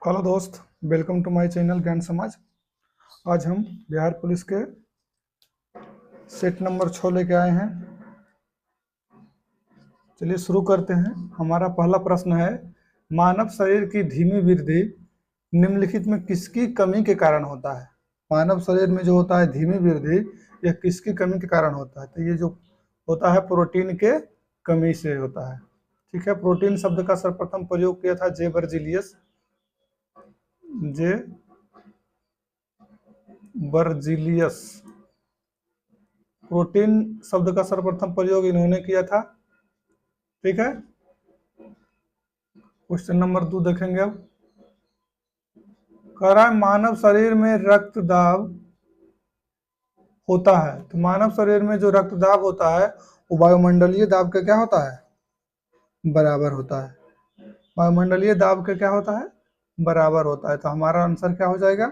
Hello दोस्त, welcome to my channel ज्ञान समाज। आज हम बिहार पुलिस के सेट नंबर 6 लेके आए हैं। चलिए शुरू करते हैं। हमारा पहला प्रश्न है, मानव शरीर की धीमी वृद्धि निम्नलिखित में किसकी कमी के कारण होता है। मानव शरीर में जो होता है धीमी वृद्धि, यह किसकी कमी के कारण होता है? तो ये जो होता है प्रोटीन के कमी से होता है। ठीक है, प्रोटीन शब्द का सर्वप्रथम प्रयोग किया था जे बर्जिलियस। प्रोटीन शब्द का सर्वप्रथम प्रयोग इन्होंने किया था। ठीक है, क्वेश्चन नंबर 2 देखेंगे। अब कह रहा है मानव शरीर में रक्त दाब होता है। तो मानव शरीर में जो रक्त दाब होता है वो वायुमंडलीय दाब का क्या होता है? बराबर होता है। वायुमंडलीय दाब का क्या होता है? बराबर होता है। तो हमारा आंसर क्या हो जाएगा?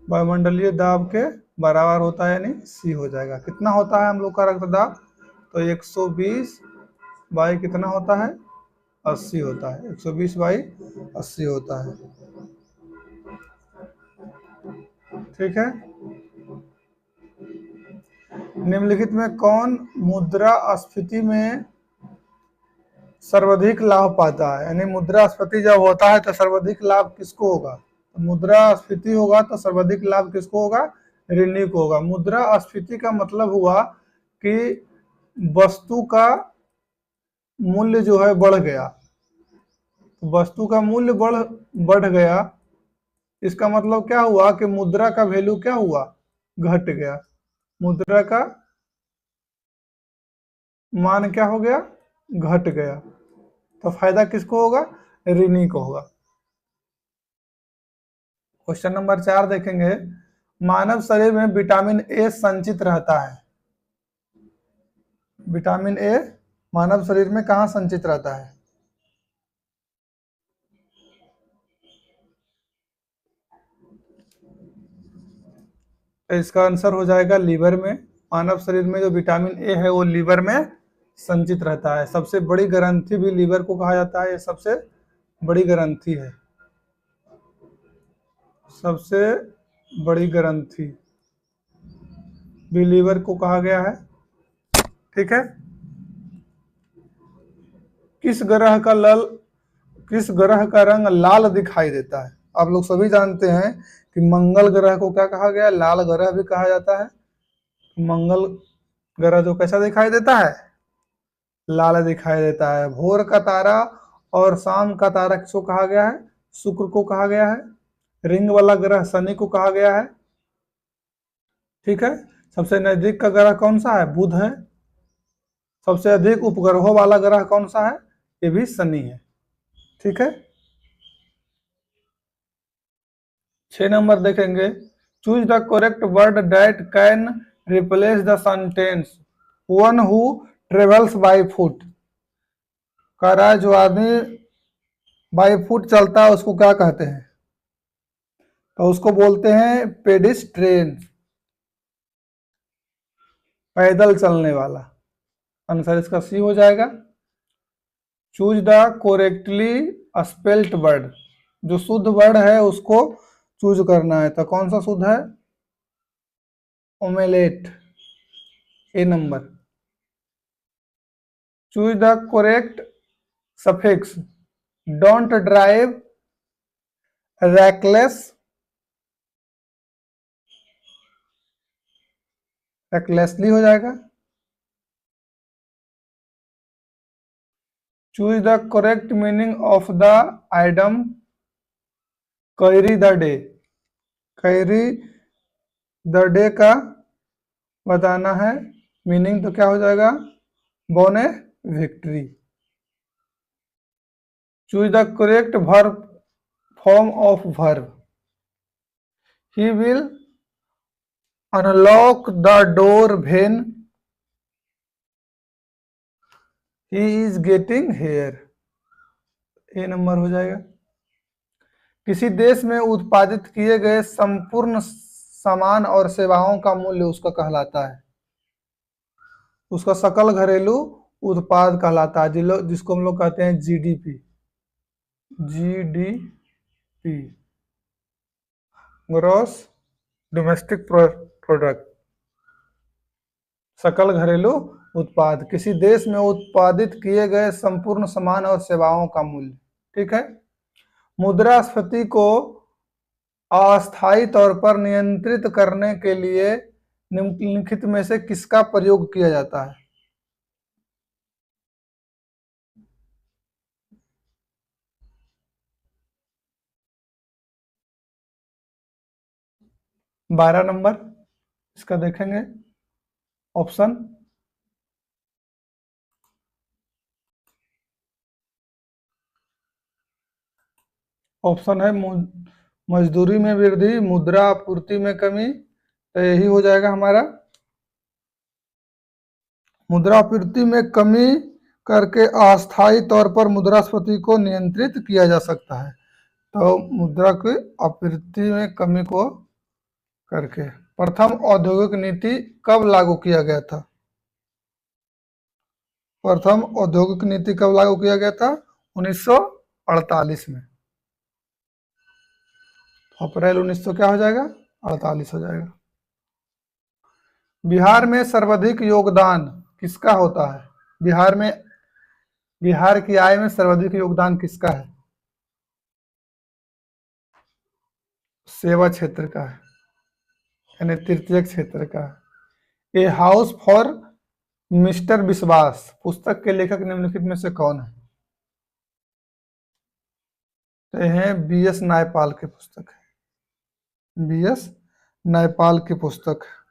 वायुमंडलीय दाब के बराबर होता है, यानी सी हो जाएगा। कितना होता है हम लोग का रक्त दाब? तो 120 बाई कितना होता है? 80 होता है। 120 बाई 80 होता है। ठीक है, निम्नलिखित में कौन मुद्रास्फीति में सर्वाधिक लाभ पाता है? यानी मुद्रास्फीति जब होता है तो सर्वाधिक लाभ किसको होगा? तो मुद्रास्फीति होगा तो सर्वाधिक लाभ किसको होगा? ऋणी को होगा। मुद्रास्फीति का मतलब हुआ कि वस्तु का मूल्य जो है बढ़ गया। वस्तु का मूल्य बढ़ गया, इसका मतलब क्या हुआ कि मुद्रा का वैल्यू क्या हुआ? घट गया। मुद्रा का मान क्या हो गया? घट गया। तो फायदा किसको होगा? ऋणी को होगा। क्वेश्चन नंबर 4 देखेंगे। मानव शरीर में विटामिन ए संचित रहता है। विटामिन ए मानव शरीर में कहाँ संचित रहता है? इसका आंसर हो जाएगा लीवर में। मानव शरीर में जो विटामिन ए है वो लीवर में संचित रहता है। सबसे बड़ी ग्रंथि भी लीवर को कहा जाता है। ये सबसे बड़ी ग्रंथि है। सबसे बड़ी ग्रंथि भी लीवर को कहा गया है। ठीक है, किस ग्रह का रंग लाल दिखाई देता है? आप लोग सभी जानते हैं कि मंगल ग्रह को क्या कहा गया? लाल ग्रह भी कहा जाता है। मंगल ग्रह जो कैसा दिखाई देता है? लाल दिखाई देता है। भोर का तारा और शाम का तारा किसको कहा गया है? शुक्र को कहा गया है। रिंग वाला ग्रह शनि को कहा गया है। ठीक है, सबसे नजदीक का ग्रह कौन सा है? बुध है। सबसे अधिक उपग्रहों वाला ग्रह कौन सा है? ये भी शनि है। ठीक है, 6 नंबर देखेंगे। Choose the correct word that can replace the sentence one who travels by foot. कह रहा है जो आदमी बाय फुट चलता है उसको क्या कहते हैं? तो उसको बोलते हैं पेडिस्ट्रेन, पैदल चलने वाला। आंसर इसका सी हो जाएगा। Choose the correctly spelt word. जो शुद्ध वर्ड है उसको चूज करना है। तो कौन सा शुद्ध है? Omelette, A number. Choose the correct suffix don't drive recklessly हो जाएगा। Choose the correct meaning of the item carry the day. Carry the day का बताना है मीनिंग। तो क्या हो जाएगा? Won a victory. Choose the correct verb form of verb. He will unlock the door when he is getting here, A number हो जाएगा। किसी देश में उत्पादित किए गए संपूर्ण सामान और सेवाओं का मूल्य उसका कहलाता है। उसका सकल घरेलू उत्पाद कहलाता है, जिसको हम लोग कहते हैं GDP. GDP, gross domestic product, सकल घरेलू उत्पाद, किसी देश में उत्पादित किए गए संपूर्ण सामान और सेवाओं का मूल्य। ठीक है। मुद्रास्फीति को अस्थायी तौर पर नियंत्रित करने के लिए निम्नलिखित में से किसका प्रयोग किया जाता है? बारह नंबर इसका देखेंगे ऑप्शन। ऑप्शन है मजदूरी में वृद्धि, मुद्रा आपूर्ति में कमी, तो यही हो जाएगा हमारा। मुद्रा आपूर्ति में कमी करके अस्थायी तौर पर मुद्रास्फीति को नियंत्रित किया जा सकता है। तो मुद्रा की आपूर्ति में कमी को करके। प्रथम औद्योगिक नीति कब लागू किया गया था? प्रथम औद्योगिक नीति कब लागू किया गया था? 1948 में। अप्रैल 1900 क्या हो जाएगा? 48 हो जाएगा। बिहार में सर्वाधिक योगदान किसका होता है? बिहार की आय में सर्वाधिक योगदान किसका है? सेवा क्षेत्र का है, यानी तृतीय क्षेत्र का है। ए हाउस फॉर मिस्टर विश्वास पुस्तक के लेखक निम्नलिखित में से कौन है? तो हैं बीएस नायपाल की पुस्तक है, बीएस नायपाल की पुस्तक है।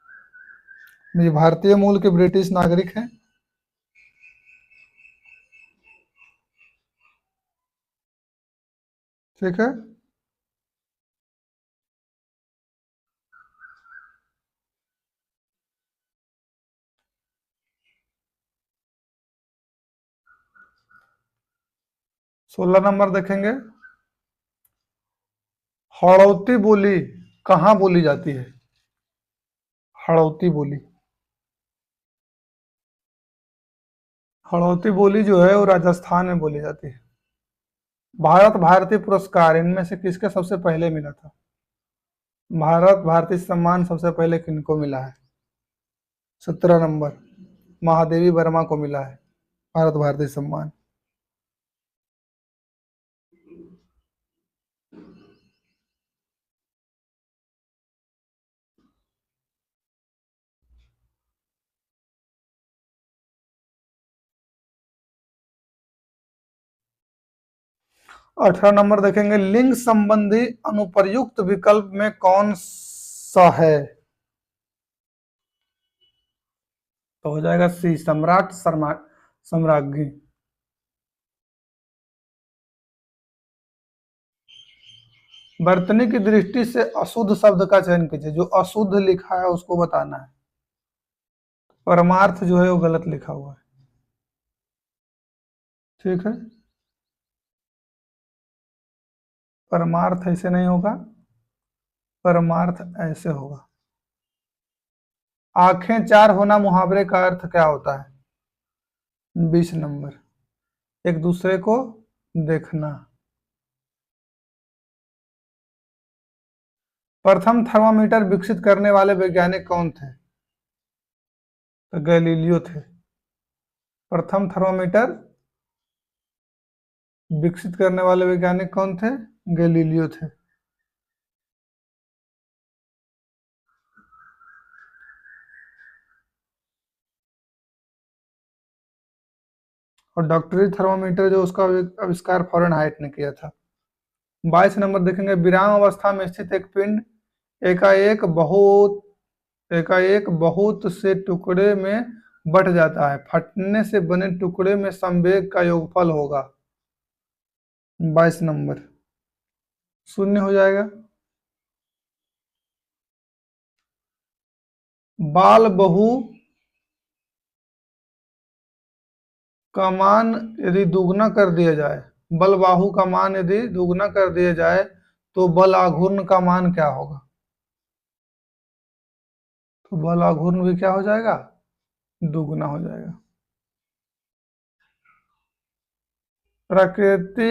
ये भारतीय मूल के ब्रिटिश नागरिक हैं। ठीक है। सोलह नंबर देखेंगे। हड़ौती बोली कहाँ बोली जाती है? हड़ौती बोली, हड़ौती बोली जो है वो राजस्थान में बोली जाती है। भारत भारती पुरस्कार इनमें से किसके सबसे पहले मिला था? भारत भारती सम्मान सबसे पहले किनको मिला है? 17 नंबर महादेवी वर्मा को मिला है भारत भारती सम्मान। अठारह नंबर देखेंगे। लिंग संबंधी अनुप्रयुक्त विकल्प में कौन सा है? तो हो जाएगा सी, सम्राट सम्राज्ञी। वर्तनी की दृष्टि से अशुद्ध शब्द का चयन कीजिए। जो अशुद्ध लिखा है उसको बताना है। परमार्थ जो है वो गलत लिखा हुआ है। ठीक है। परमार्थ ऐसे नहीं होगा, परमार्थ ऐसे होगा। आंखें चार होना मुहावरे का अर्थ क्या होता है? 20 नंबर एक दूसरे को देखना। प्रथम थर्मामीटर विकसित करने वाले वैज्ञानिक कौन थे? तो गैलीलियो थे। प्रथम थर्मामीटर विकसित करने वाले वैज्ञानिक कौन थे? गैलीलियो थे। और डॉक्टरी थर्मामीटर जो उसका आविष्कार फॉरेनहाइट ने किया था। 22 नंबर देखेंगे। विराम अवस्था में स्थित एक पिंड एकाएक बहुत से टुकड़े में बट जाता है। फटने से बने टुकड़े में संवेग का योगफल होगा। 22 नंबर शून्य हो जाएगा। बाल बहु का मान यदि दुगना कर दिया जाए, बल बाहु का मान यदि दुगना कर दिया जाए तो बल आघूर्ण का मान क्या होगा? तो बल आघूर्ण भी क्या हो जाएगा? दुगना हो जाएगा। प्रकृति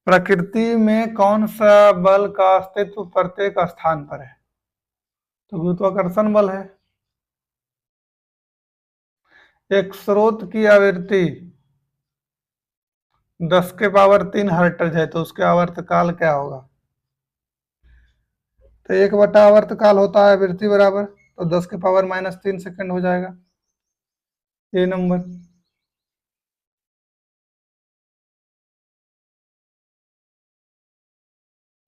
प्रकृति में कौन सा बल का अस्तित्व प्रत्येक स्थान पर है? तो गुरुत्वाकर्षण बल है। एक स्रोत की आवृत्ति 10⁻³ हर्ट्ज है, तो उसके आवर्तकाल क्या होगा? तो 1 आवर्तकाल होता है आवृत्ति बराबर, तो 10⁻³ सेकंड हो जाएगा। ये नंबर।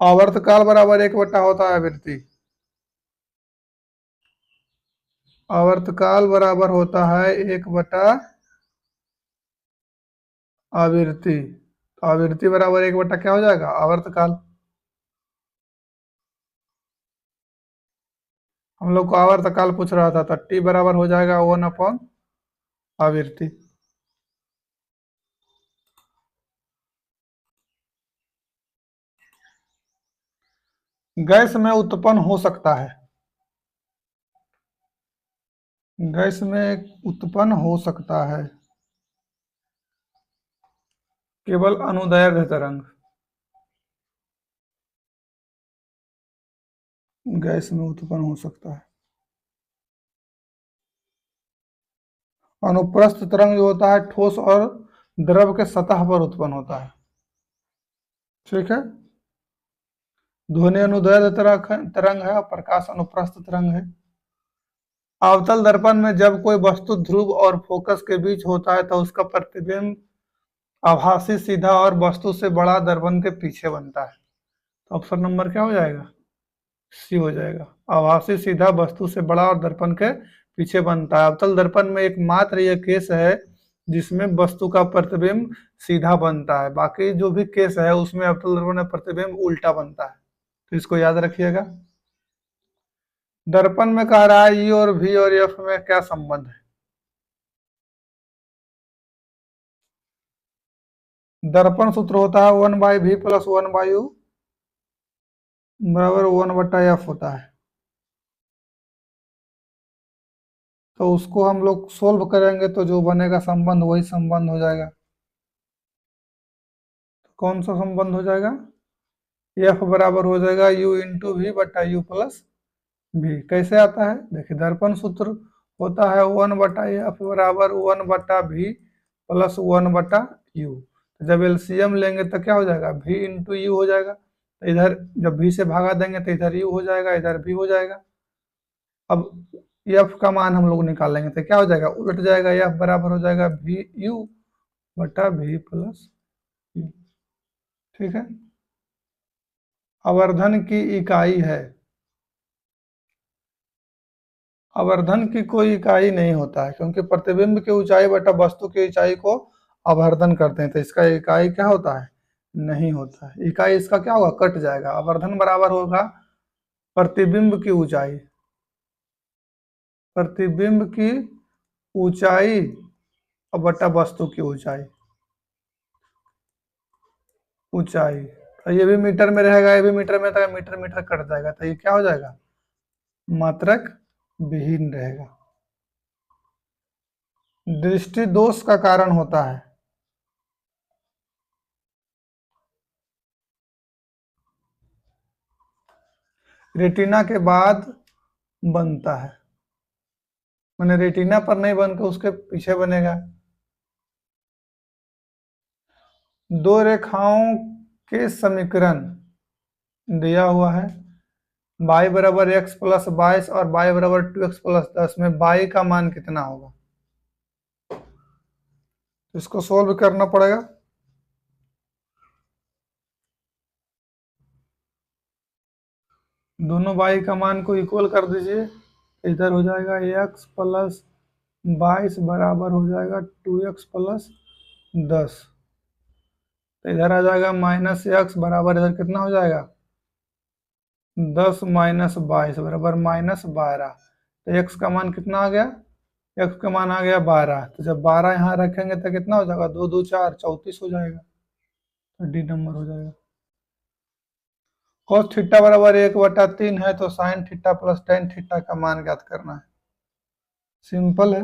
आवर्तकाल बराबर 1 होता है आवृत्ति। आवर्तकाल बराबर होता है 1 आवृत्ति। तो आवृत्ति बराबर 1 क्या हो जाएगा? आवर्तकाल। हम लोग को आवर्तकाल पूछ रहा था, तो टी बराबर हो जाएगा 1 आवृत्ति। गैस में उत्पन्न हो सकता है, गैस में उत्पन्न हो सकता है केवल अनुदैर्ध्य तरंग। गैस में उत्पन्न हो सकता है। अनुप्रस्थ तरंग जो होता है ठोस और द्रव के सतह पर उत्पन्न होता है। ठीक है। ध्वनि अनुदैर्ध्य तरंग है और प्रकाश अनुप्रस्थ तरंग है। अवतल दर्पण में जब कोई वस्तु ध्रुव और फोकस के बीच होता है तो उसका प्रतिबिंब आभासी सीधा और वस्तु से बड़ा दर्पण के पीछे बनता है। तो ऑप्शन नंबर क्या हो जाएगा? सी हो जाएगा। आभासी सीधा वस्तु से बड़ा और दर्पण के पीछे बनता है। अवतल दर्पण में एकमात्र यह केस है जिसमें वस्तु का प्रतिबिंब सीधा बनता है, बाकी जो भी केस है उसमें अवतल दर्पण में प्रतिबिंब उल्टा बनता है। तो इसको याद रखिएगा। दर्पण में कह रहा है ई और वी और एफ में क्या संबंध है? दर्पण सूत्र होता है 1/v + 1/u बराबर 1/f होता है। तो उसको हम लोग सोल्व करेंगे तो जो बनेगा संबंध वही संबंध हो जाएगा। तो कौन सा संबंध हो जाएगा? एफ बराबर हो जाएगा u/v/u+v। कैसे आता है? देखिए, दर्पण सूत्र होता है 1/f बराबर 1/v + 1/u। जब एलसीएम लेंगे तो क्या हो जाएगा? v × u हो जाएगा। तो इधर जब v से भागा देंगे तो इधर u हो जाएगा, इधर v हो जाएगा। अब f का मान हम लोग निकालेंगे तो क्या हो जाएगा? उलट जाएगा। f बराबर हो जाएगा vu/v + u। ठीक है। आवर्धन की इकाई है। आवर्धन की कोई इकाई नहीं होता है, क्योंकि प्रतिबिंब की ऊंचाई बटा वस्तु की ऊंचाई को आवर्धन करते हैं, तो इसका इकाई क्या होता है? नहीं होता है। इकाई इसका क्या होगा? कट जाएगा। आवर्धन बराबर होगा प्रतिबिंब की ऊंचाई, प्रतिबिंब की ऊंचाई और बटा वस्तु की ऊंचाई, ऊंचाई। तो ये भी मीटर में रहेगा, ये भी मीटर में रहेगा, मीटर मीटर कट जाएगा, तो ये क्या हो जाएगा? मात्रक विहीन रहेगा। दृष्टि दोष का कारण होता है। रेटिना के बाद बनता है, मैंने रेटिना पर नहीं बन के उसके पीछे बनेगा। दो रेखाओं के समीकरण दिया हुआ है, y बराबर x + 22 और y बराबर 2x + 10 में y का मान कितना होगा? इसको सोल्व करना पड़ेगा। दोनों y का मान को इक्वल कर दीजिए। इधर हो जाएगा x + 22 बराबर हो जाएगा 2x + 10। तो इधर आ जाएगा -x बराबर इधर कितना हो जाएगा? 10 - 22 बराबर -12। तो x का मान कितना आ गया? x का मान आ गया 12। तो जब 12 यहाँ रखेंगे तो कितना हो जाएगा? 2 × 2 = 4, 34 हो जाएगा। तो डी नंबर हो जाएगा। cos थीटा बराबर 1/3 है, तो sin theta plus tan theta का मान ज्ञात करना है। सिंपल है।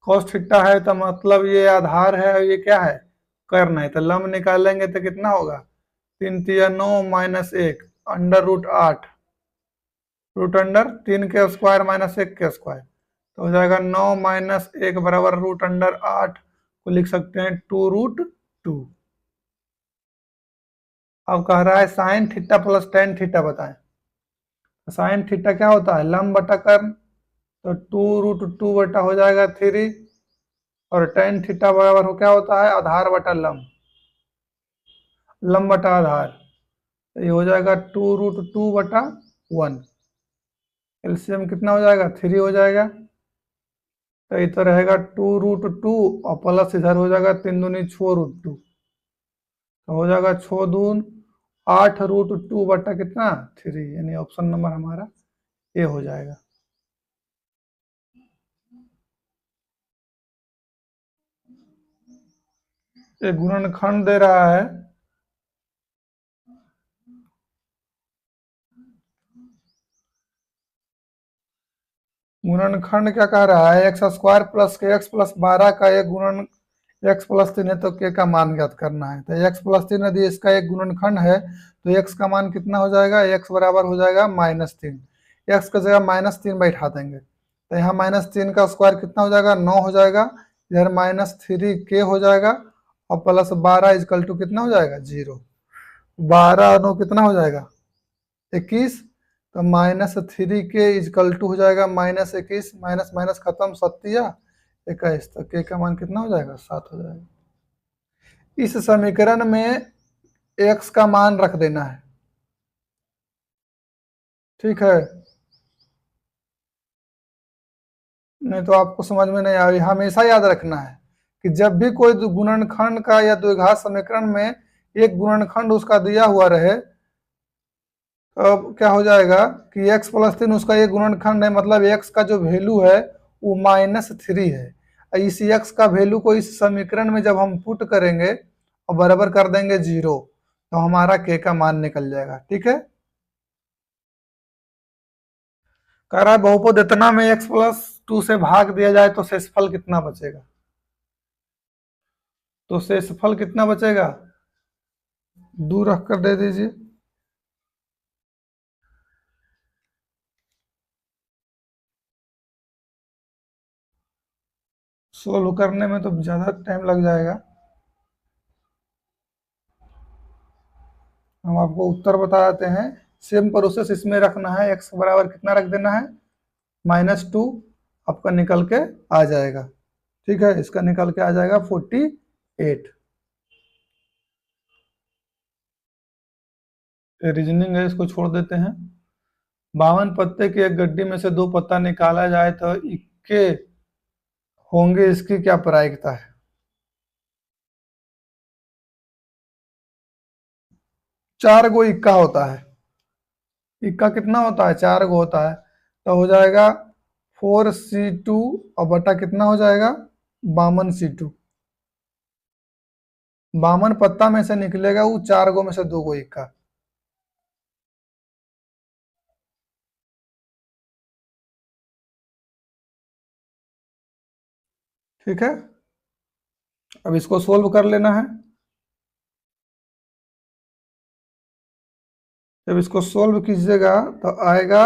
cos थीटा है तो मतलब ये आधार है और ये क्या है, कर्ण है, तो लंब निकालेंगे तो कितना होगा, 3×3 = 9 - 1 √8 √3 के स्क्वायर माइनस 1 के स्क्वायर, तो हो जाएगा 9 - 1 बराबर √8 को लिख सकते हैं 2√2। अब कह रहा है sine theta plus tan theta बताएं। साइन थीटा क्या होता है, लंब बटा कर्ण, तो 2√2 बटा हो जाएगा 3, और tan थीटा बराबर हो क्या होता है, आधार बटा लंब, लंब बटा आधार, तो ये हो जाएगा 2√2 बटा 1। एलसीएम कितना हो जाएगा, 3 हो जाएगा, तो ये तो रहेगा 2√2 और प्लस इधर हो जाएगा 3 दूनी 6√2, तो हो जाएगा 6 दून 8√2 बटा कितना 3, यानी ऑप्शन नंबर हमारा ए हो जाएगा। एक गुणनखंड दे रहा है, गुणनखंड क्या कह रहा है, x² प्लस के x प्लस 12 का एक गुणन x प्लस 3 है, तो k का मान ज्ञात करना है। तो x प्लस 3 यदि इसका एक गुणनखंड है तो x का मान कितना हो जाएगा, x बराबर हो जाएगा -3, x की जगह -3 बैठा देंगे, तो यहाँ -3 का स्क्वायर कितना हो जाएगा, 9 हो जाएगा, इधर -3k हो जाएगा, और प्लस 12 इजकल टू कितना हो जाएगा 0, 12 9 कितना हो जाएगा 21, तो -3k इजकल टू हो जाएगा -21, माइनस माइनस खत्म, 7×21, तो k का मान कितना हो जाएगा 7 हो जाएगा। इस समीकरण में x का मान रख देना है, ठीक है, नहीं तो आपको समझ में नहीं आएगी। हमेशा याद रखना है कि जब भी कोई गुणनखंड का या द्विघात समीकरण में एक गुणनखंड उसका दिया हुआ रहे, अब क्या हो जाएगा कि x प्लस 3 उसका एक गुणनखंड है, मतलब x का जो वैल्यू है वो -3 है। इस x का वैल्यू को इस समीकरण में जब हम पुट करेंगे और बराबर कर देंगे 0, तो हमारा k का मान निकल जाएगा, ठीक है। कह रहा है बहुपद इतना में x प्लस 2 से भाग दिया जाए तो शेषफल कितना बचेगा, तो शेषफल कितना बचेगा, 2 रख कर दे दीजिए। सोल्व करने में तो ज़्यादा टाइम लग जाएगा, हम आपको उत्तर बता देते हैं। सेम प्रोसेस इसमें रखना है, x बराबर कितना रख देना है -2, आपका निकल के आ जाएगा, ठीक है, इसका निकल के आ जाएगा 48। रीजनिंग है, इसको छोड़ देते हैं। 52 पत्ते की एक गड्डी में से 2 पत्ता निकाला जाए तो इक्के होंगे, इसकी क्या प्रायिकता है। 4 गो इक्का होता है, इक्का कितना होता है 4 गो होता है, तो हो जाएगा 4c2 और बटा कितना हो जाएगा 52c2। 52 पत्ता में से निकलेगा वो 4 गो में से 2 गो इक्का, ठीक है। अब इसको सोल्व कर लेना है। जब इसको सोल्व कीजिएगा तो आएगा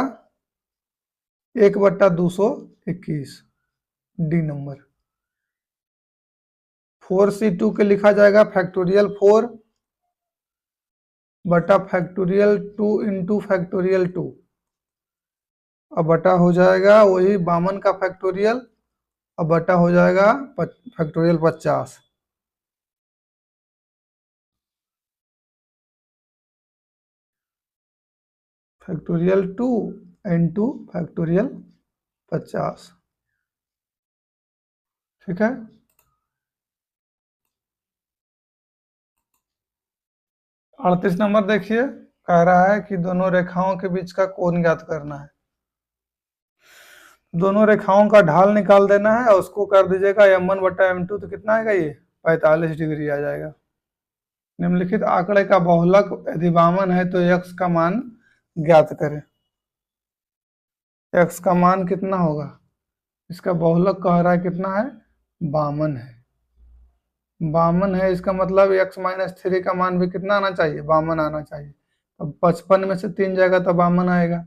1/221 डी नंबर। 4c2 के लिखा जाएगा फैक्टोरियल 4 बटा फैक्टोरियल 2 इंटू फैक्टोरियल 2, अब बटा हो जाएगा वही 52 का फैक्टोरियल, अब बटा हो जाएगा फैक्टोरियल 50। फैक्टोरियल 2 इंटू फैक्टोरियल 50, ठीक है। अड़तीस नंबर देखिए, कह रहा है कि दोनों रेखाओं के बीच का कोण ज्ञात करना है। दोनों रेखाओं का ढाल निकाल देना है और उसको कर दीजिएगा m1/m2, तो कितना आएगा ये 45 डिग्री आ जाएगा। निम्नलिखित आंकड़े का बहुलक यदि वामन है तो x का मान ज्ञात करें। x का मान कितना होगा? इसका बहुलक कह रहा है कितना है? वामन है। वामन है इसका मतलब x-3 का मान भी कितना आना चाहिए? वामन आना चाहिए। अब 55 में से 3 जाएगा तो वामन आएगा,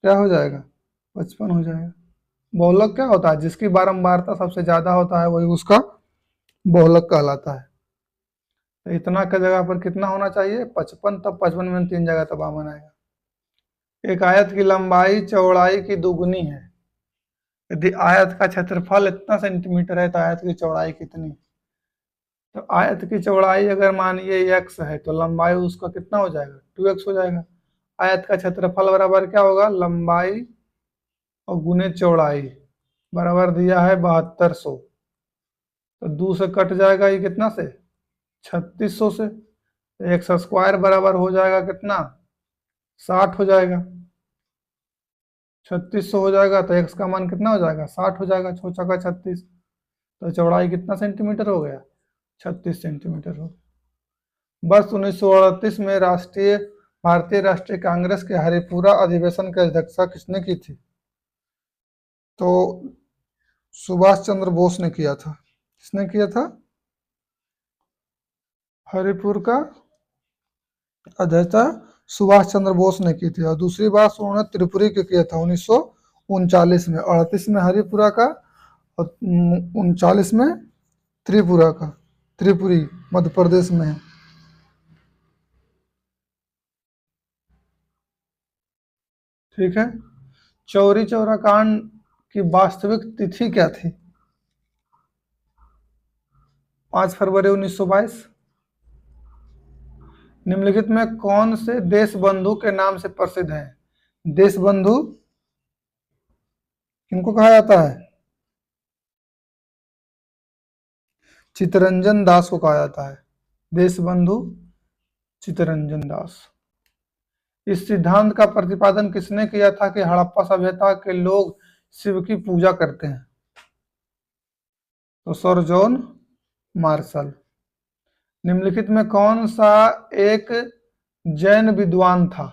क्या हो जाएगा? 55 हो जाएगा। बहुलक क्या होता है? जिसकी बारंबारता सबसे ज्यादा होता है वही उसका बहुलक कहलाता है। तो इतना का जगह पर कितना होना चाहिए? 55, तब 55 में 3 जगह तब वामन आएगा। एक आयत की लंबाई चौड़ाई की दुगुनी है। यदि आयत का क्षेत्रफल इतना सेंटीमीटर है तो आयत की चौड़ाई कितनी? तो आयत की चौड़ाई अगर मानिए x है तो लंबाई उसका कितना हो जाएगा? 2x हो जाएगा। आयत का क्षेत्रफल बराबर क्या होगा? लंबाई और गुने चौड़ाई बराबर दिया है 7200, तो 2 से कट जाएगा ये कितना से? 3600 से। एक्स स्क्वायर बराबर हो जाएगा कितना? 60 हो जाएगा। 3600 हो जाएगा तो x का मान कितना हो जाएगा? 60 हो जाएगा। 6 चौका 36, तो चौड़ाई कितना सेंटीमीटर हो गया? 36 सेंटीमीटर हो गया। वर्ष 1938 में भारतीय राष्ट्रीय कांग्रेस के हरिपुरा अधिवेशन की अध्यक्षता किसने की थी? तो सुभाष चंद्र बोस ने किया था। किसने किया था? हरिपुर का अध्यक्षता सुभाष चंद्र बोस ने की थी। और दूसरी बार उन्होंने त्रिपुरी के किया था 1939 में। 38 में हरिपुरा का और 39 में त्रिपुरा का। त्रिपुरी मध्य प्रदेश में है। ठीक है। चौरी चौरा कांड की वास्तविक तिथि क्या थी? 5 फरवरी 1922। निम्नलिखित में कौन से देश बंधु के नाम से प्रसिद्ध है? देश बंधु किनको कहा जाता है? चित्तरंजन दास को कहा जाता है। देश बंधु चित्तरंजन दास। इस सिद्धांत का प्रतिपादन किसने किया था कि हड़प्पा सभ्यता के लोग शिव की पूजा करते हैं? तो सर जॉन मार्शल। निम्नलिखित में कौन सा एक जैन विद्वान था?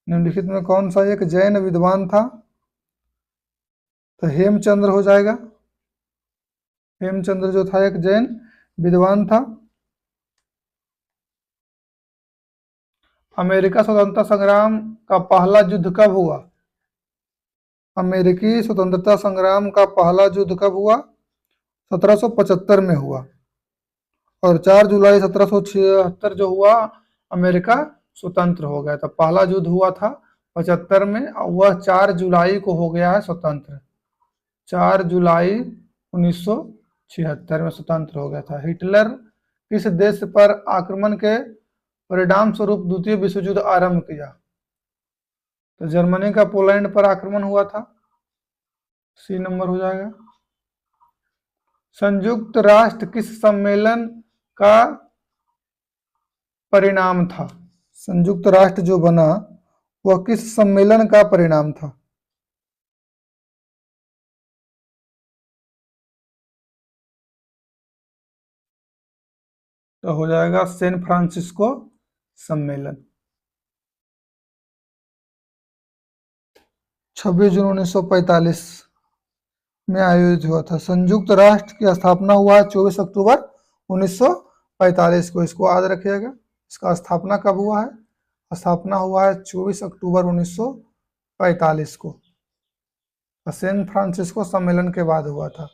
निम्नलिखित में कौन सा एक जैन विद्वान था? तो हेमचंद्र हो जाएगा। हेमचंद्र जो था एक जैन विद्वान था। अमेरिका स्वतंत्रता संग्राम का पहला युद्ध कब हुआ? अमेरिकी स्वतंत्रता संग्राम का पहला युद्ध कब हुआ? 1775 में हुआ। और 4 जुलाई 1776 जो हुआ अमेरिका स्वतंत्र हो गया था। पहला युद्ध हुआ था 75 में और वह 4 जुलाई को हो गया है स्वतंत्र। 4 जुलाई 1976 में स्वतंत्र हो गया था। हिटलर किस देश पर आक्रमण के परिणाम स्वरूप द्वितीय विश्व युद्ध आरंभ किया? तो जर्मनी का पोलैंड पर आक्रमण हुआ था। सी नंबर हो जाएगा। संयुक्त राष्ट्र किस सम्मेलन का परिणाम था? संयुक्त राष्ट्र जो बना वह किस सम्मेलन का परिणाम था? तो हो जाएगा सैन फ्रांसिस्को सम्मेलन। 26 जून 1945 में आयोजित हुआ था। संयुक्त राष्ट्र की स्थापना हुआ है 24 अक्टूबर 1945 को। इसको याद रखिएगा। इसका स्थापना कब हुआ है? स्थापना हुआ है 24 अक्टूबर 1945 को। सैन फ्रांसिस्को सम्मेलन के बाद हुआ था।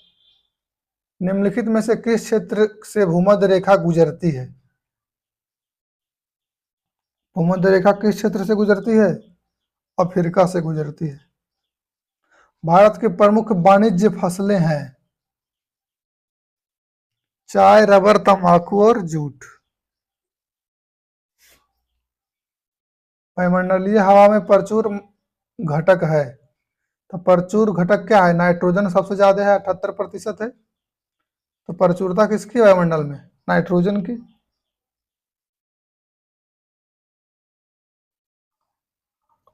निम्नलिखित में से किस क्षेत्र से भूमध्य रेखा गुजरती है? भूमध्य रेखा किस क्षेत्र से गुजरती है? अफ्रीका से गुजरती है। भारत की प्रमुख वाणिज्य फसलें हैं चाय, रबर, तंबाकू और जूट। वायुमंडलीय हवा में प्रचुर घटक है। तो प्रचुर घटक क्या है? नाइट्रोजन सबसे ज्यादा है, 78% है। तो प्रचुरता किसकी वायुमंडल में? नाइट्रोजन की।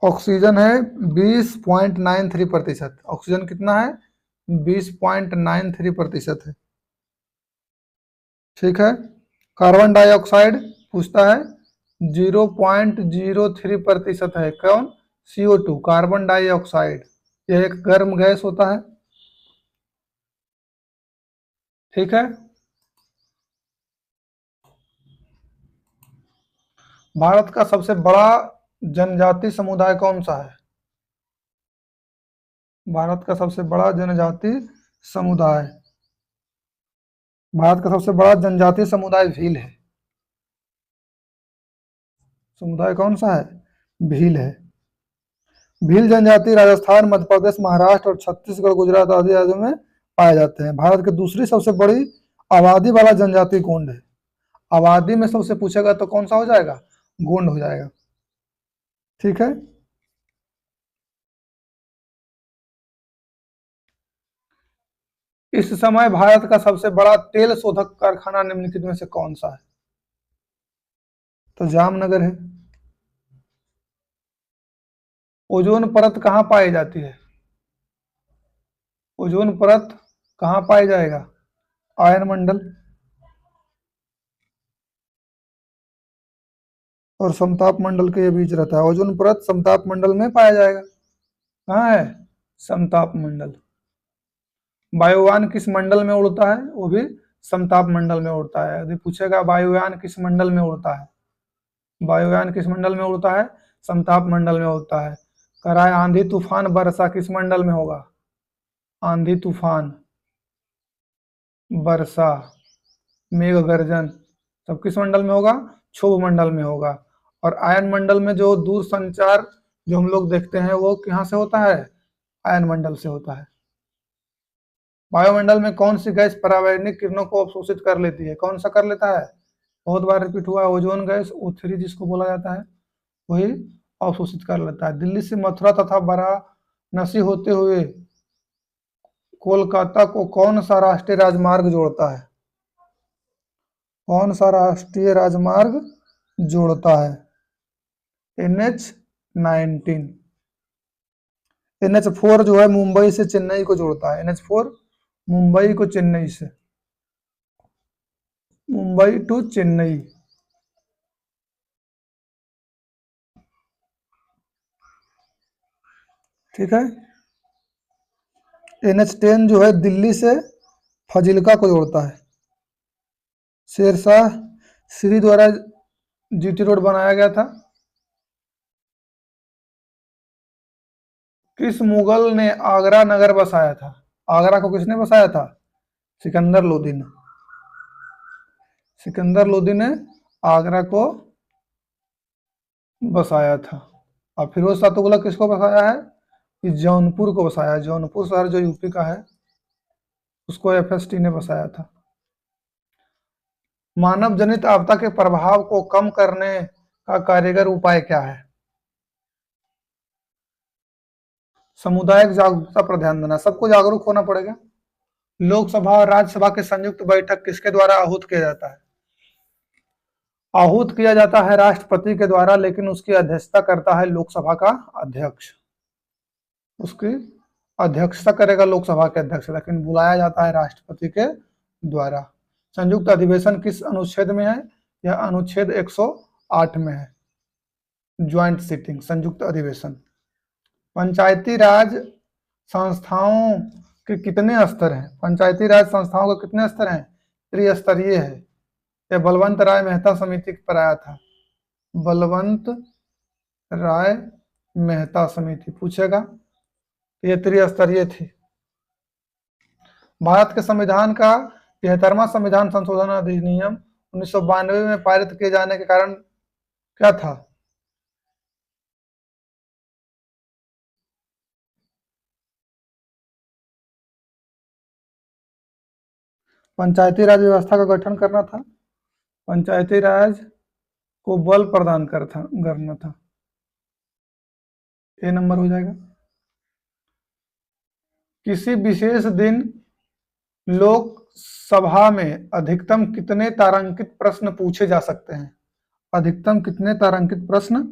ऑक्सीजन है 20.93%। ऑक्सीजन कितना है? 20.93% है। ठीक है। कार्बन डाइऑक्साइड पूछता है 0.03% है। कौन? CO2, carbon dioxide. यह एक गर्म गैस होता है। ठीक है। भारत का सबसे बड़ा जनजाति समुदाय कौन सा है? भारत का सबसे बड़ा जनजाति समुदाय, भारत का सबसे बड़ा जनजातीय समुदाय भील है। समुदाय कौन सा है? भील है। भील जनजाति राजस्थान, मध्य प्रदेश, महाराष्ट्र और छत्तीसगढ़, गुजरात आदि राज्यों में पाए जाते हैं। भारत की दूसरी सबसे बड़ी आबादी वाला जनजाति गोंड है। आबादी में सबसे पूछेगा तो कौन सा हो जाएगा? गोंड हो जाएगा। ठीक है। इस समय भारत का सबसे बड़ा तेल शोधक कारखाना निम्नलिखित में से कौन सा है? तो जामनगर है। ओजोन परत कहाँ पाई जाती है? ओजोन परत कहाँ पाई जाएगा? आयनमंडल और समताप मंडल के बीच रहता है। ओजोन परत समताप मंडल में पाया जाएगा। कहाँ है? समताप मंडल। वायुयान किस मंडल में उड़ता है? वो भी समताप मंडल में उड़ता है। यदि पूछेगा वायुयान किस मंडल में उड़ता है, वायुयान किस मंडल में उड़ता है? समताप मंडल में उड़ता है। कराए आंधी तूफान वर्षा किस मंडल में होगा? आंधी तूफान, वर्षा, मेघ गर्जन सब किस मंडल में होगा? क्षोभ मंडल में होगा। और आयन मंडल में जो दूर संचार जो हम लोग देखते हैं वो कहाँ से होता है? आयन मंडल से होता है। वायुमंडल में कौन सी गैस परावैंगनिक किरणों को अवशोषित कर लेती है? कौन सा कर लेता है? बहुत बार रिपीट हुआ है, ओजोन गैस O3 जिसको बोला जाता है वही अवशोषित कर लेता है। दिल्ली से मथुरा तथा वाराणसी होते हुए कोलकाता को कौन सा राष्ट्रीय राजमार्ग जोड़ता है? कौन सा राष्ट्रीय राजमार्ग जोड़ता है? NH-19। NH4 जो है मुंबई से चेन्नई को जोड़ता है। NH4 मुंबई को चेन्नई से, मुंबई टू चेन्नई। ठीक है। NH10 जो है दिल्ली से फाजिल्का को जोड़ता है। शेरशाह श्री द्वारा GT रोड बनाया गया था। किस मुगल ने आगरा नगर बसाया था? आगरा को किसने बसाया था? सिकंदर लोदी ने। सिकंदर लोदी ने आगरा को बसाया था। और फिरोज शाह तुगलक किसको बसाया है? कि जौनपुर को बसाया। जौनपुर शहर जो यूपी का है उसको FST ने बसाया था। मानव जनित आपदा के प्रभाव को कम करने का कारगर उपाय क्या है? सामुदायिक जागरूकता पर ध्यान देना। सबको जागरूक होना पड़ेगा। लोकसभा और राज्यसभा की संयुक्त बैठक किसके द्वारा आहूत किया जाता है? आहूत किया जाता है राष्ट्रपति के द्वारा, लेकिन उसकी अध्यक्षता करता है लोकसभा का अध्यक्ष। उसकी अध्यक्षता करेगा लोकसभा के अध्यक्ष, लेकिन बुलाया जाता है राष्ट्रपति के द्वारा। संयुक्त अधिवेशन किस अनुच्छेद में है? यह अनुच्छेद 108 में है। ज्वाइंट सिटिंग, संयुक्त अधिवेशन। पंचायती राज संस्थाओं के कितने स्तर हैं? पंचायती राज संस्थाओं के कितने स्तर हैं? त्रिस्तरीय है। यह बलवंत राय मेहता समिति पर आया था। बलवंत राय मेहता समिति पूछेगा। ये त्रिस्तरीय थी। भारत के संविधान का 73वां संविधान संशोधन अधिनियम 1992 में पारित किए जाने के कारण क्या था? पंचायती राज व्यवस्था का गठन करना था। पंचायती राज को बल प्रदान करना था। ए नंबर हो जाएगा। किसी विशेष दिन लोकसभा में अधिकतम कितने तारांकित प्रश्न पूछे जा सकते हैं? अधिकतम कितने तारांकित प्रश्न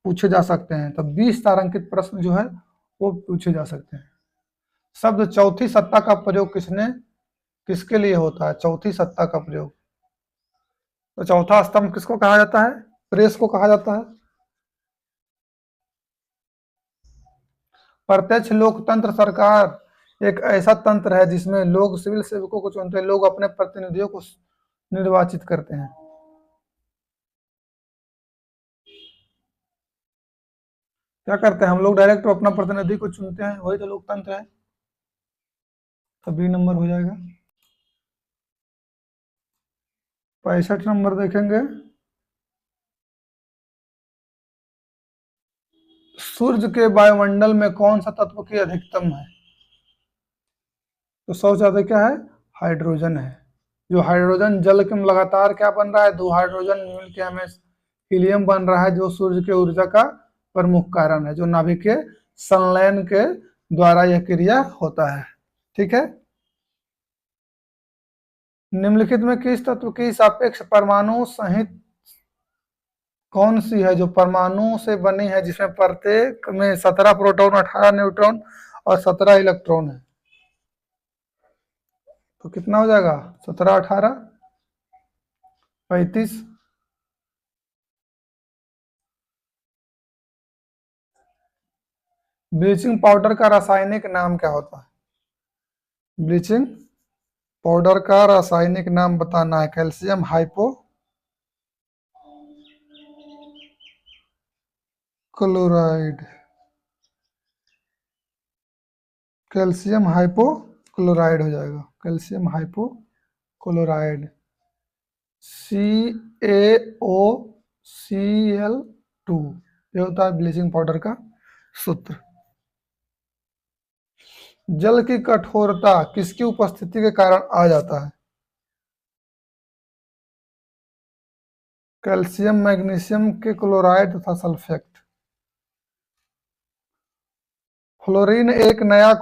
पूछे जा सकते हैं? तो 20 तारांकित प्रश्न जो है वो पूछे जा सकते हैं। शब्द चौथी सत्ता का प्रयोग किसके लिए होता है? चौथी सत्ता का प्रयोग तो चौथा स्तंभ किसको कहा जाता है? प्रेस को कहा जाता है। प्रत्यक्ष लोकतंत्र सरकार एक ऐसा तंत्र है जिसमें लोग सिविल सेवकों को चुनते हैं, लोग अपने प्रतिनिधियों को निर्वाचित करते हैं। क्या करते हैं हम लोग? डायरेक्ट अपना प्रतिनिधि को चुनते हैं, वही तो लोकतंत्र है। तो बी नंबर हो जाएगा। 65 नंबर देखेंगे। सूर्य के वायुमंडल में कौन सा तत्व की अधिकतम है? तो सबसे ज्यादा क्या है? हाइड्रोजन है। जो हाइड्रोजन जल के में लगातार क्या बन रहा है? दो हाइड्रोजन मिल के हमें हीलियम बन रहा है, जो सूर्य के ऊर्जा का प्रमुख कारण है, जो नाभिक के संलयन के द्वारा यह क्रिया होता है। ठीक है। निम्नलिखित में किस तत्व की सापेक्ष परमाणु सहित कौन सी है जो परमाणु से बनी है, जिसमें प्रत्येक में 17 प्रोटॉन, 18 न्यूट्रॉन और 17 इलेक्ट्रॉन है? तो कितना हो जाएगा? 17 18 35। ब्लीचिंग पाउडर का रासायनिक नाम क्या होता है? ब्लीचिंग पाउडर का रासायनिक नाम बताना है। Calcium hypochloride. Calcium hypochloride हो जाएगा। कैल्शियम हाइपोक्लोराइड CaOCl2, ये होता है ब्लीचिंग पाउडर का सूत्र। जल की कठोरता किसकी उपस्थिति के कारण आ जाता है? कैल्शियम मैग्नीशियम के क्लोराइड तथा सल्फेट। फ्लोरीन एक नया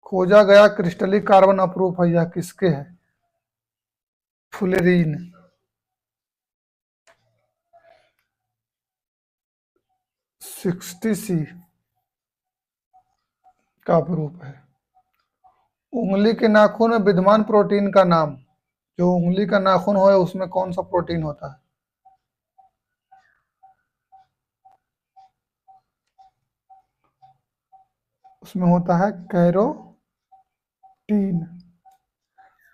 खोजा गया क्रिस्टलिक कार्बन अपरूप है, यह किसके है? फ्लोरीन 60C का अपरूप है। उंगली के नाखून में विद्यमान प्रोटीन का नाम, जो उंगली का नाखून हो उसमें कौन सा प्रोटीन होता है? उसमें होता है कैरोटीन।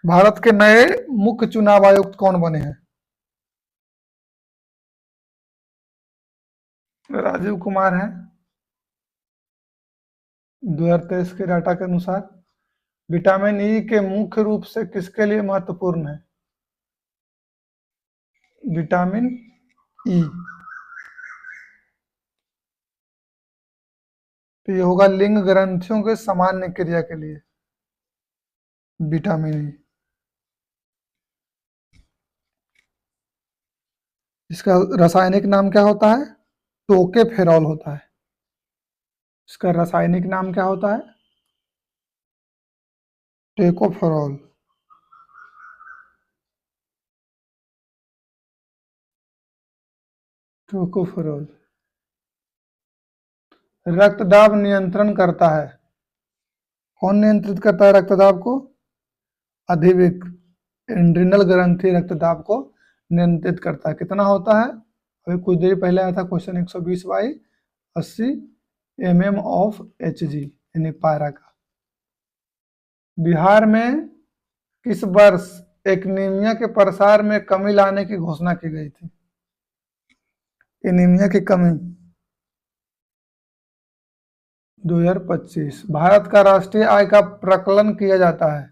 भारत के नए मुख्य चुनाव आयुक्त कौन बने हैं? राजीव कुमार हैं। 2023 के डाटा के अनुसार। विटामिन ई के मुख्य रूप से किसके लिए महत्वपूर्ण है? विटामिन ई, तो ये होगा लिंग ग्रंथियों के सामान्य क्रिया के लिए विटामिन ई। इसका रासायनिक नाम क्या होता है? टोकेफेरॉल होता है। इसका रासायनिक नाम क्या होता है? टेकोफेरॉल। टोकोफेरॉल। रक्तदाब नियंत्रण करता है। कौन नियंत्रित करता है रक्तदाब को? अधिविक एड्रिनल ग्रंथि रक्तदाब को नियंत्रित करता है। कितना होता है? अभी कुछ देर पहले आया था क्वेश्चन 120/80 mm/Hg, यानी पारा का। बिहार में किस वर्ष एनीमिया के प्रसार में कमी लाने की घोषणा की गई थी? एनीमिया की कमी 2025। भारत का राष्ट्रीय आय का प्रकलन किया जाता है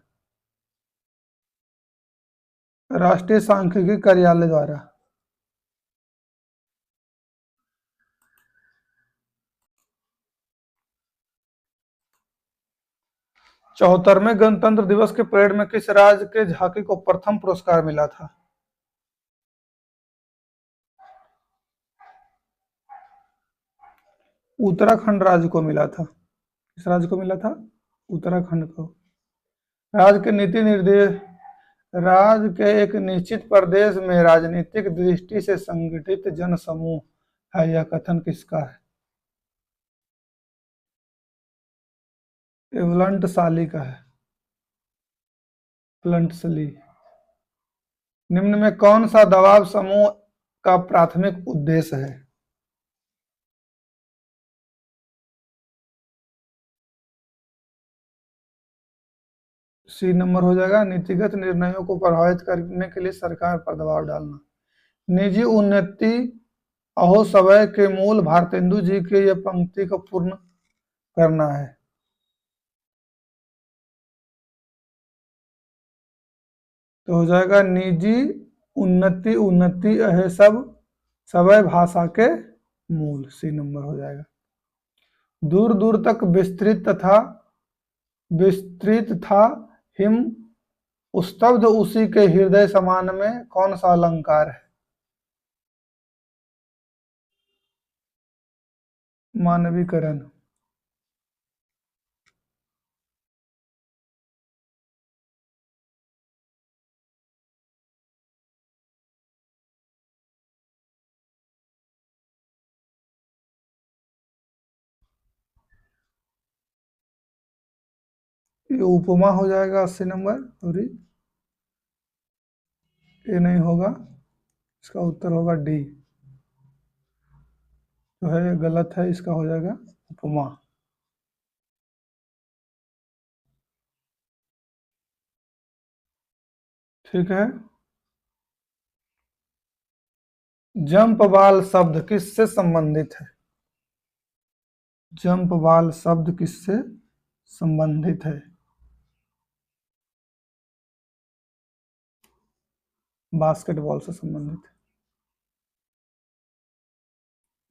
राष्ट्रीय सांख्यिकी कार्यालय द्वारा। चौहत्तरवें गणतंत्र दिवस के परेड में किस राज्य के झांकी को प्रथम पुरस्कार मिला था? उत्तराखंड राज्य को मिला था। किस राज्य को मिला था? उत्तराखंड को। राज्य के नीति निर्देश राज्य के एक निश्चित प्रदेश में राजनीतिक दृष्टि से संगठित जन समूह है, यह कथन किसका है? एवलंट साली का है। प्लंटसली। निम्न में कौन सा दबाव समूह का प्राथमिक उद्देश्य है? सी नंबर हो जाएगा, नीतिगत निर्णयों को प्रभावित करने के लिए सरकार पर दबाव डालना। निजी उन्नति अहो समय के मूल भारतेंदु जी के यह पंक्ति को पूर्ण करना है। तो हो जाएगा निजी उन्नति उन्नति अहे सब समय भाषा के मूल, सी नंबर हो जाएगा। दूर दूर तक विस्तृत था हिम स्तब्ध उसी के हृदय समान में कौन सा अलंकार है? मानवीकरण। ये उपमा हो जाएगा 80 नंबर। सॉरी, ये नहीं होगा, इसका उत्तर होगा डी, जो है ये गलत है, इसका हो जाएगा उपमा। ठीक है। जंप बाल शब्द किससे संबंधित है? जंप बाल शब्द किससे संबंधित है? बास्केटबॉल से संबंधित है।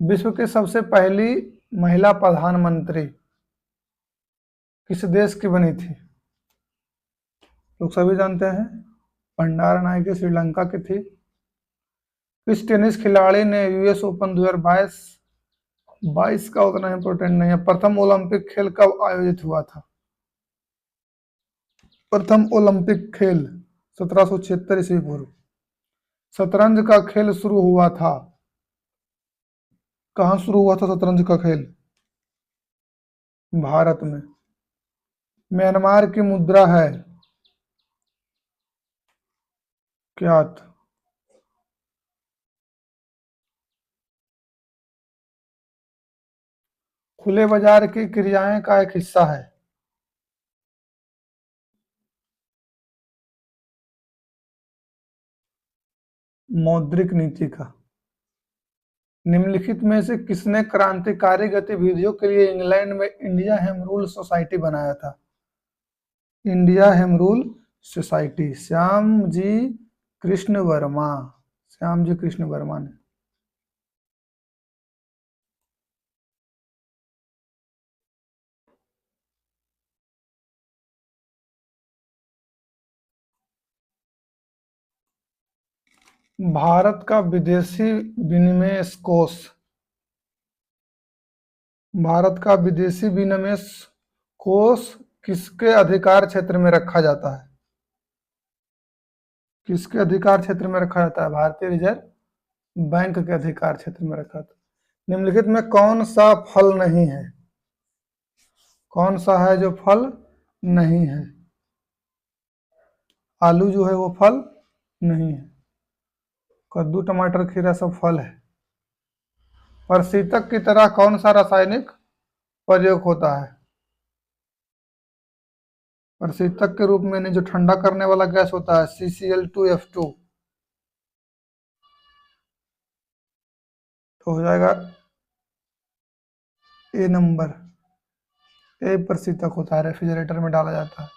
विश्व की सबसे पहली महिला प्रधानमंत्री किस देश की बनी थी? लोग सभी जानते हैं, भंडारा नायके श्रीलंका की थी। किस टेनिस खिलाड़ी ने यूएस ओपन 2022 का उतना इंपॉर्टेंट नहीं है, प्रथम ओलंपिक खेल कब आयोजित हुआ था? प्रथम ओलंपिक खेल 1776 ईस्वी पूर्व। शतरंज का खेल शुरू हुआ था, कहाँ शुरू हुआ था शतरंज का खेल? भारत में। म्यांमार की मुद्रा है क्यात। खुले बाजार की क्रियाएं का एक हिस्सा है। मौद्रिक नीति का। निम्नलिखित में से किसने क्रांतिकारी गतिविधियों के लिए इंग्लैंड में इंडिया हेम रूल सोसाइटी बनाया था? इंडिया हेम रूल सोसाइटी श्याम जी कृष्ण वर्मा। श्याम जी कृष्ण वर्मा ने। भारत का विदेशी विनिमय कोष, भारत का विदेशी विनिमय कोष किसके अधिकार क्षेत्र में रखा जाता है? किसके अधिकार क्षेत्र में रखा जाता है? भारतीय रिजर्व बैंक के अधिकार क्षेत्र में रखा था। निम्नलिखित में कौन सा फल नहीं है? कौन सा है जो फल नहीं है? आलू जो है वो फल नहीं है, कद्दू टमाटर खीरा सब फल है। प्रशीतक की तरह कौन सा रासायनिक प्रयोग होता है? प्रशीतक के रूप में नहीं, जो ठंडा करने वाला गैस होता है CCl2F2। तो हो जाएगा ए नंबर, ए प्रशीतक होता है, रेफ्रिजरेटर में डाला जाता है।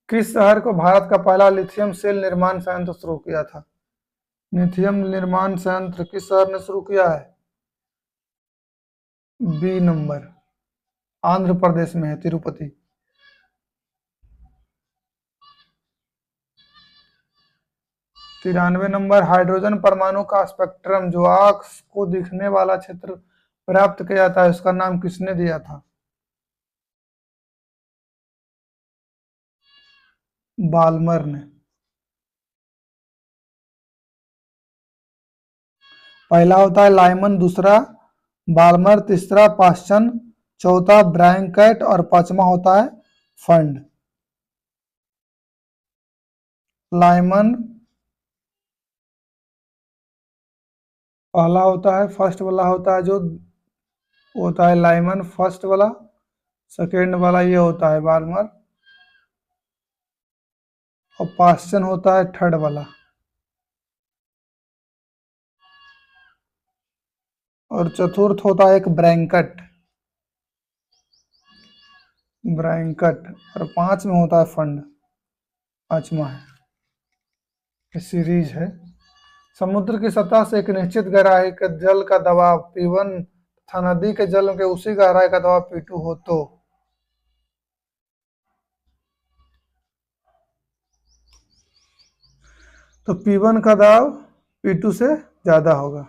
किस शहर को भारत का पहला लिथियम सेल निर्माण संयंत्र शुरू किया था? लिथियम निर्माण संयंत्र किस शहर ने शुरू किया है? बी नंबर, आंध्र प्रदेश में है, तिरुपति। 93 नंबर, हाइड्रोजन परमाणु का स्पेक्ट्रम जो आंख को दिखने वाला क्षेत्र प्राप्त किया जाता है, उसका नाम किसने दिया था? बाल्मर ने। पहला होता है लाइमन, दूसरा बाल्मर, तीसरा पास्चन, चौथा ब्रैंकेट और पांचवा होता है फंड। लाइमन पहला होता है, फर्स्ट वाला होता है जो होता है लाइमन फर्स्ट वाला, सेकेंड वाला ये होता है बार्मर, और पास्चन होता है थर्ड वाला, और चतुर्थ होता है एक ब्रैंकट, और पांच में होता है फंड, पांचवा है, ये सीरीज है। समुद्र की सतह से एक निश्चित गहराई के जल का दबाव P1 तथा नदी के जल के उसी गहराई का दबाव P2 हो तो P1 का दबाव P2 से ज्यादा होगा।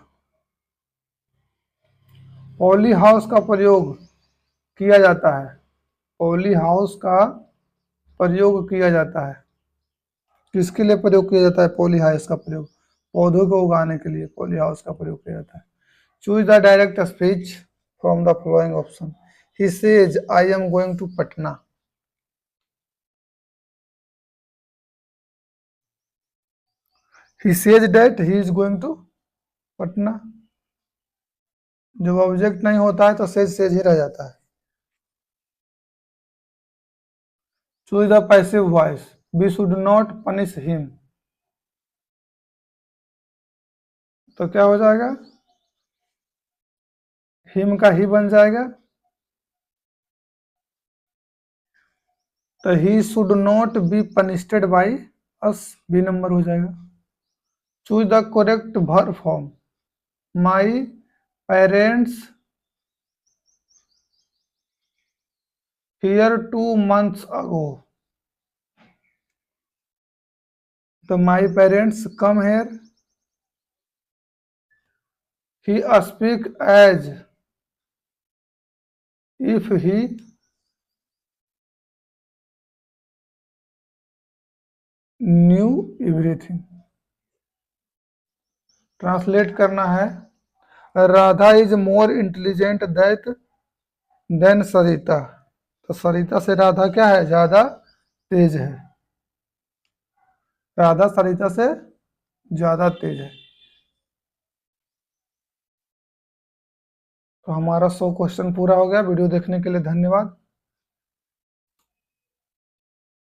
पॉली हाउस का प्रयोग किया जाता है, पॉली हाउस का प्रयोग किया जाता है, किसके लिए प्रयोग किया जाता है पॉली हाउस का प्रयोग? पौधों को उगाने के लिए पॉली हाउस का प्रयोग किया जाता है। Choose the direct speech from the following option. He says I am going to Patna. He says that he is going to Patna. जब ऑब्जेक्ट नहीं होता है तो सेज ही रह जाता है। Choose the passive voice. We should not punish him. तो क्या हो जाएगा? हिम का ही बन जाएगा, तो he should not be punished by us, B number हो जाएगा। Choose the correct verb form. My parents here 2 months ago। तो my parents come here, he speak as if he knew everything. Translate करना है, Radha is more intelligent that then Sarita. तो सरिता से राधा क्या है? ज्यादा तेज है, राधा सरिता से ज्यादा तेज है। तो हमारा 100 क्वेश्चन पूरा हो गया। वीडियो देखने के लिए धन्यवाद।